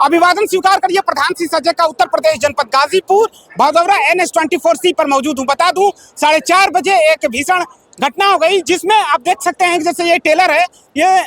अभिवादन स्वीकार करिए प्रधान सी सजग का उत्तर प्रदेश जनपद गाजीपुर भदौरा NH24C पर मौजूद हूँ। बता दूं 4:30 बजे एक भीषण घटना हो गई जिसमें आप देख सकते हैं जैसे ये टेलर है ये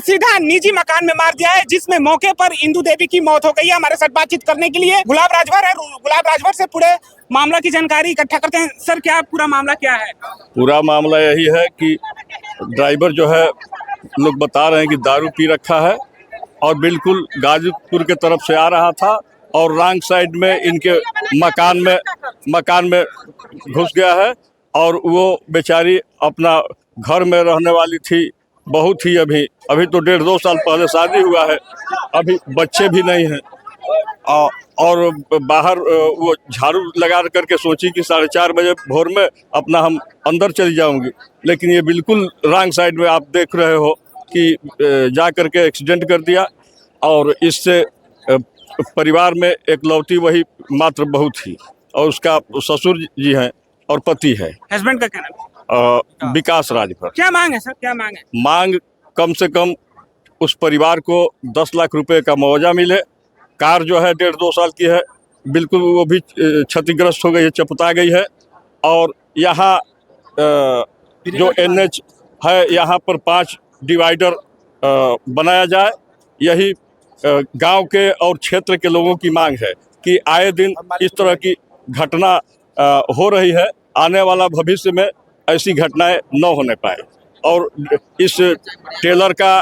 सीधा निजी मकान में मार दिया है जिसमें मौके पर इंदु देवी की मौत हो गई है। हमारे साथ बातचीत करने के लिए गुलाब राजभर है। गुलाब राजभर से पूरे मामला की जानकारी इकट्ठा करते हैं। सर क्या पूरा मामला क्या है? पूरा मामला यही है कि ड्राइवर जो है लोग बता रहे हैं कि दारू पी रखा है और बिल्कुल गाजीपुर के तरफ से आ रहा था और रॉन्ग साइड में इनके मकान में घुस गया है और वो बेचारी अपना घर में रहने वाली थी। बहुत ही अभी तो 1.5-2 साल पहले शादी हुआ है, अभी बच्चे भी नहीं हैं और बाहर वो झाड़ू लगा करके सोची कि 4:30 बजे भोर में अपना हम अंदर चली जाऊंगी, लेकिन ये बिल्कुल रॉन्ग साइड में आप देख रहे हो कि जा करके एक्सीडेंट कर दिया और इससे परिवार में एकलौती वही मात्र बहू थी और उसका ससुर जी हैं और पति है। हस्बैंड का क्या नाम? विकास राजभर। क्या मांग है सर? क्या मांग है? मांग कम से कम उस परिवार को 10 लाख रुपए का मुआवजा मिले। कार जो है 1.5-2 साल की है, बिल्कुल वो भी क्षतिग्रस्त हो गई है, चपटा गई है और यहाँ जो NH है यहाँ पर 5 डिवाइडर बनाया जाए। यही गांव के और क्षेत्र के लोगों की मांग है कि आए दिन इस तरह की घटना हो रही है, आने वाला भविष्य में ऐसी घटनाएं न होने पाए। और इस टेलर का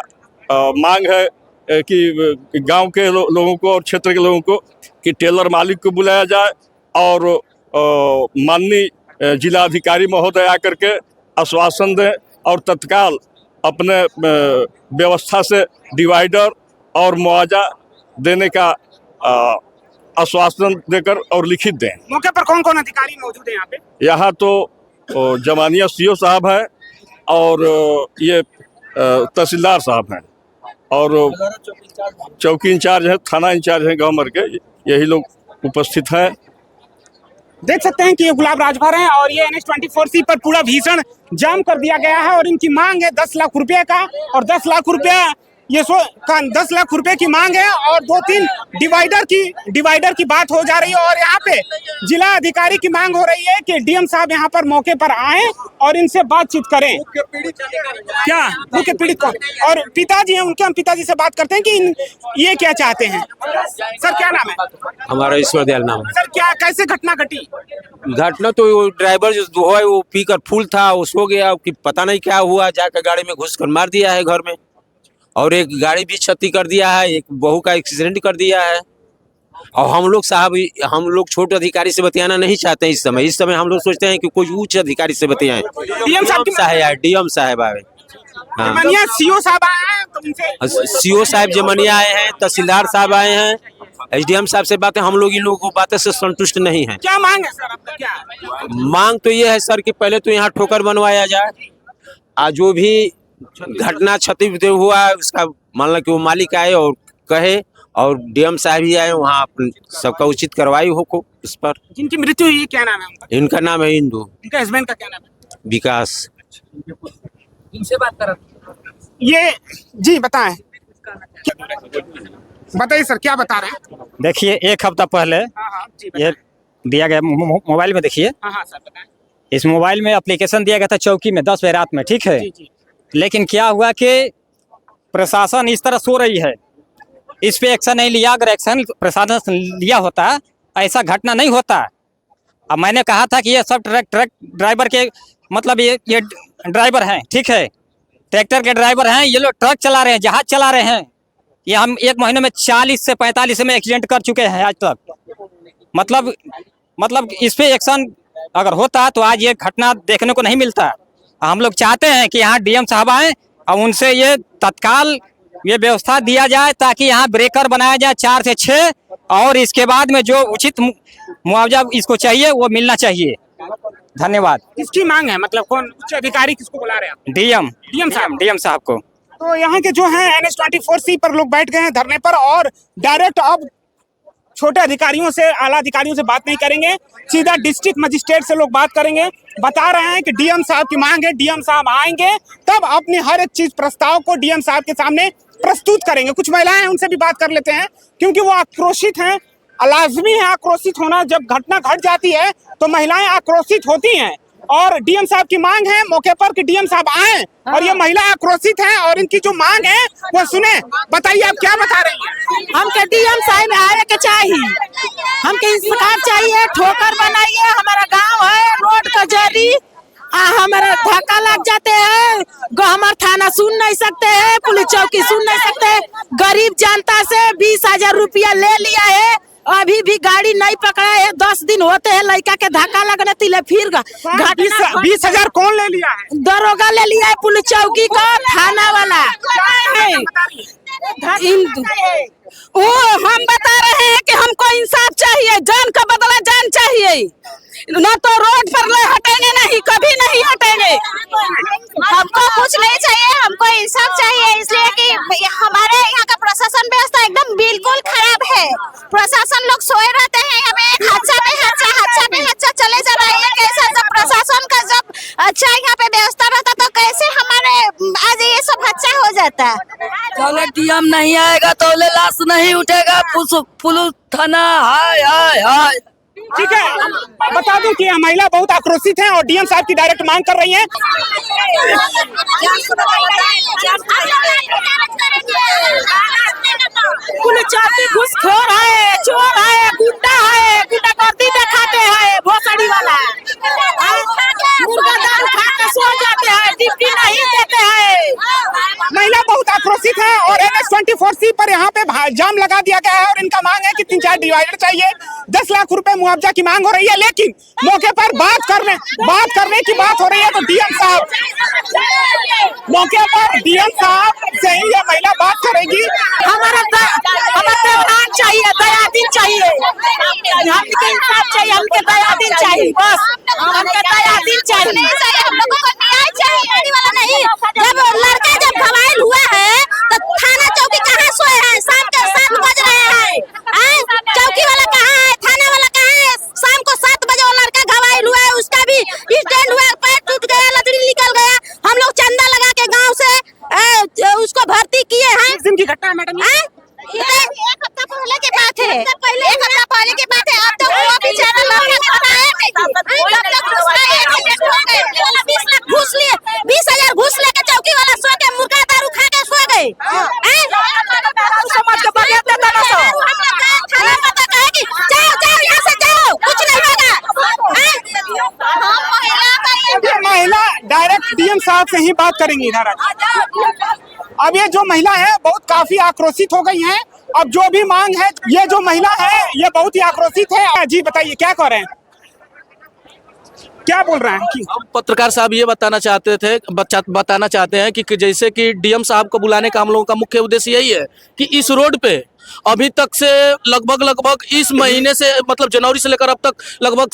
मांग है कि गांव के लोगों को और क्षेत्र के लोगों को कि टेलर मालिक को बुलाया जाए और माननीय जिलाधिकारी महोदय आकर के आश्वासन दें और तत्काल अपने व्यवस्था से डिवाइडर और मुआवजा देने का आश्वासन देकर और लिखित दें। मौके पर कौन कौन अधिकारी मौजूद है यहाँ पे? यहाँ तो जमानिया CO साहब हैं और ये तहसीलदार साहब हैं और चौकी इंचार्ज है, थाना इंचार्ज है गाँव मर के, यही लोग उपस्थित हैं। देख सकते हैं कि ये गुलाब राजभर हैं और ये NH24C पर पूरा भीषण जाम कर दिया गया है और इनकी मांग है 10 लाख रुपए का और 10 लाख रुपया 10 लाख रुपए की मांग है और 2-3 डिवाइडर की बात हो जा रही है और यहाँ पे जिला अधिकारी की मांग हो रही है कि DM साहब यहाँ पर मौके पर आए और इनसे बातचीत करें। क्या मुख्य पीड़ित कौन? और पिताजी हैं उनके, हम पिताजी से बात करते हैं कि ये क्या चाहते हैं। सर क्या नाम है? हमारा ईश्वर दयाल नाम है। सर क्या कैसे घटना घटी? घटना तो ड्राइवर जो है वो पीकर फुल था, वो सो गया कि पता नहीं क्या हुआ, जाकर गाड़ी में घुसकर मार दिया है घर में और एक गाड़ी भी क्षति कर दिया है, एक बहू का एक्सीडेंट कर दिया है। और हम लोग छोटे अधिकारी से बतियाना नहीं चाहते हैं। इस समय हम लोग सोचते हैं कि कोई उच्च अधिकारी से बतियाएं। DM साहब आए, CO साहब आए हैं, CO साहब जमनिया आए हैं, तहसीलदार साहब आए हैं, SDM साहब से बातें, हम लोग इन लोगों को बातें से संतुष्ट नहीं है। क्या मांग है सर आपका? क्या मांग तो ये है सर कि पहले तो यहाँ ठोकर बनवाया जाए, जो भी घटना क्षति हुआ है उसका मान लो कि वो मालिक आए और कहे और DM साहब ही आए वहाँ सबका उचित कार्रवाई हो को इस पर। जिनकी मृत्यु हुई क्या नाम है उनका? इनका नाम है इंदु। इनका हस्बैंड का क्या नाम है? विकास। इनसे बात कर ये जी बताएं, बताइए सर क्या बता रहे हैं? देखिए 1 हफ्ता पहले ये दिया गया मोबाइल में, देखिए सर बताएं। इस मोबाइल में एप्लीकेशन दिया गया था चौकी में 10 बजे रात में, ठीक है जी। लेकिन क्या हुआ कि प्रशासन इस तरह सो रही है, इस पे एक्शन नहीं लिया। अगर एक्शन प्रशासन लिया होता ऐसा घटना नहीं होता। अब मैंने कहा था कि ये सब ट्रक ड्राइवर के मतलब ये ड्राइवर हैं, ठीक है, ट्रैक्टर के ड्राइवर हैं, ये लोग ट्रक चला रहे हैं, जहाज चला रहे हैं। ये हम एक महीने में 40 से 45 में एक्सीडेंट कर चुके हैं आज तक। मतलब इस पे एक्शन अगर होता तो आज ये घटना देखने को नहीं मिलता। हम लोग चाहते हैं कि यहाँ डीएम साहब आए और उनसे ये तत्काल ये व्यवस्था दिया जाए ताकि यहाँ ब्रेकर बनाया जाए 4 से 6 और इसके बाद में जो उचित मुआवजा इसको चाहिए वो मिलना चाहिए। धन्यवाद। किसकी मांग है, मतलब कौन उच्च अधिकारी किसको बुला रहे हैं आप? डीएम साहब को। तो यहाँ के जो हैं NH24C पर लोग बैठ गए हैं धरने पर और डायरेक्ट अब छोटे अधिकारियों से, आला अधिकारियों से बात नहीं करेंगे, सीधा डिस्ट्रिक्ट मजिस्ट्रेट से लोग बात करेंगे। बता रहे हैं कि डीएम साहब की मांग है, डीएम साहब आएंगे तब अपनी हर एक चीज प्रस्ताव को डीएम साहब के सामने प्रस्तुत करेंगे। कुछ महिलाएं हैं, उनसे भी बात कर लेते हैं क्योंकि वो आक्रोशित हैं। लाजमी है आक्रोशित होना, जब घटना घट जाती है तो महिलाएं आक्रोशित होती हैं और डीएम साहब की मांग है मौके पर कि डीएम साहब आए और ये महिला आक्रोशित है और इनकी जो मांग है वो सुने। बताइए आप क्या बता रही हैं? हमके डीएम साहब आए के चाहिए, हमके इंसाफ चाहिए, ठोकर बनाइए। हमारा गांव है रोड का जरी, हमारा धक्का लग जाते हैं, हमारा थाना सुन नहीं सकते हैं, पुलिस चौकी सुन नहीं सकते। गरीब जनता से 20,000 रुपया ले लिया है, अभी भी गाड़ी नहीं पकड़ा है। 10 दिन होते हैं लड़का के धक्का लगने तिले फिर 20,000 कौन ले लिया है? दरोगा ले लिया है, पुलिस चौकी का, थाना वाला। वो हम बता रहे हैं कि हमको इंसाफ चाहिए, जान का बदला जान चाहिए, न तो रोड पर हटेंगे नहीं, कभी नहीं हटेंगे। हमको कुछ नहीं चाहिए, हमको इंसाफ चाहिए, इसलिए कि हमारे यहाँ का प्रशासन व्यवस्था एकदम बिल्कुल खराब है। प्रशासन लोग सोए रहते हैं, हमें हादसा पे हादसा चले जा रहा है। कैसे जब प्रशासन का जब अच्छा यहाँ पे व्यवस्था रहता तो कैसे हमारे आज ये सब हादसा हो जाता। चले डीएम नहीं आएगा तो लाश नहीं उठेगा, पुलिस थाना हाय हाय हाय। ठीक है, बता दूं कि यह महिला बहुत आक्रोशित है और डीएम साहब की डायरेक्ट मांग कर रही हैं। पुलिस चौकी घुसखोर है, चोर है, गुंडागर्दी दिखाते हैं, भोसड़ी वाला मुर्गा दारू खा के सो जाते हैं, ड्यूटी नहीं देते हैं। महिला बहुत आक्रोशित है और NH24C पर यहाँ पे जाम लगा दिया गया है और इनका मांग है कि 3-4 डिवाइडर चाहिए, 10 लाख रुपए मुआवजा की मांग हो रही है। लेकिन मौके पर बात करने की बात हो रही है तो डीएम साहब मौके पर डीएम साहब से ही यह महिला बात करेगी। हमारा व्यवहार चाहिए, दया दिन चाहिए, हमके इंसाफ चाहिए, हमके दया दिन चाहिए, बस हमके दया दिन चाहिए। हम लोगों को न्याय चाहिए वाला नहीं। जब लड़का जब घायल हुआ है तो थाना चौकी कहाँ सोए हैं? शाम के 7 बज रहे हैं, चौकी वाला कहाँ है? थाना वाला कहाँ है? शाम को 7 बजे वो लड़का घायल हुआ है, उसका भी स्टैंड हुआ, पैर टूट गया, लकड़ी निकल गया। हम लोग चंदा लगा के गाँव से उसको भर्ती किए हैं। इस दिन की घटना है मैडम, एक हफ्ता पहले की बात है, एक हफ्ता पहले की बात है। अब तो वो बेचारा लड़का पता है, जब तक उसका एक्सीडेंट हो गया, 20 लाख घूस लिए, 20,000 घूस लेके चौकी वाला सो के मुर्गा दारू खा के सो गए। समाज के बगैर देता ना सो थाना पता कहे कि जाओ यहाँ से जाओ, कुछ नहीं होगा। हम महिला का ये महिला डायरेक्ट डीएम साहब से ही बात करेंगी। इधर अब ये जो महिला है बहुत काफी आक्रोशित हो गई हैं। अब जो भी मांग है, ये जो महिला है ये बहुत ही आक्रोशित है। जी बताइए क्या कह रहे हैं, क्या बोल रहे हैं? हम पत्रकार साहब ये बताना चाहते हैं कि जैसे कि डीएम साहब को बुलाने का हम लोगों का मुख्य उद्देश्य यही है कि इस रोड पे अभी तक से लगभग इस महीने से मतलब जनवरी से लेकर अब तक लगभग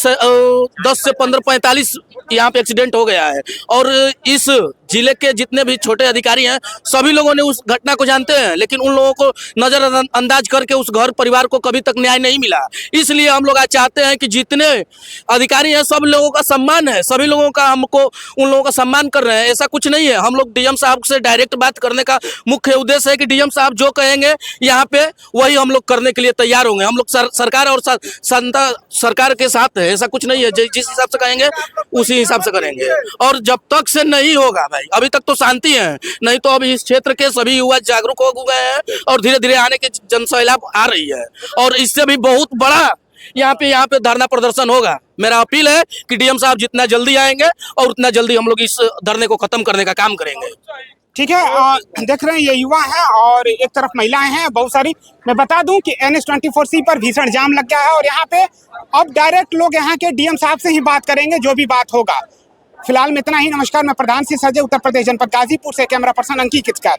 10 से 15 45 यहाँ पे एक्सीडेंट हो गया है और इस जिले के जितने भी छोटे अधिकारी हैं सभी लोगों ने उस घटना को जानते हैं, लेकिन उन लोगों को नजरअंदाज करके उस घर परिवार को कभी तक न्याय नहीं मिला। इसलिए हम लोग आज चाहते हैं कि जितने अधिकारी हैं सब लोगों का सम्मान है, सभी लोगों का हमको उन लोगों का सम्मान कर रहे हैं। ऐसा कुछ नहीं है। हम लोग डीएम साहब से डायरेक्ट बात करने का मुख्य उद्देश्य है कि डीएम साहब जो कहेंगे यहाँ पे वही हम लोग करने के लिए तैयार होंगे। हम लोग सरकार और सरकार के साथ है, ऐसा कुछ नहीं है। जिस हिसाब से कहेंगे उसी हिसाब से करेंगे और जब तक से नहीं होगा भाई, अभी तक तो शांति है, नहीं तो अभी इस क्षेत्र के सभी युवा जागरूक हो गए हैं और धीरे धीरे आने की जनसैलाब आ रही है और इससे भी बहुत बड़ा यहाँ पे धरना प्रदर्शन होगा। मेरा अपील है कि डीएम साहब जितना जल्दी आएंगे और उतना जल्दी हम लोग इस धरने को खत्म करने का काम करेंगे। ठीक है, देख रहे हैं ये युवा है और एक तरफ महिलाएं हैं बहुत सारी। मैं बता दूं कि NH-24C पर भीषण जाम लग गया है और यहाँ पे अब डायरेक्ट लोग यहाँ के DM साहब से ही बात करेंगे जो भी बात होगा। फिलहाल में इतना ही। नमस्कार, मैं प्रधान सिंह सजय, उत्तर प्रदेश जनपद गाजीपुर से कैमरा पर्सन अंकित किचकर।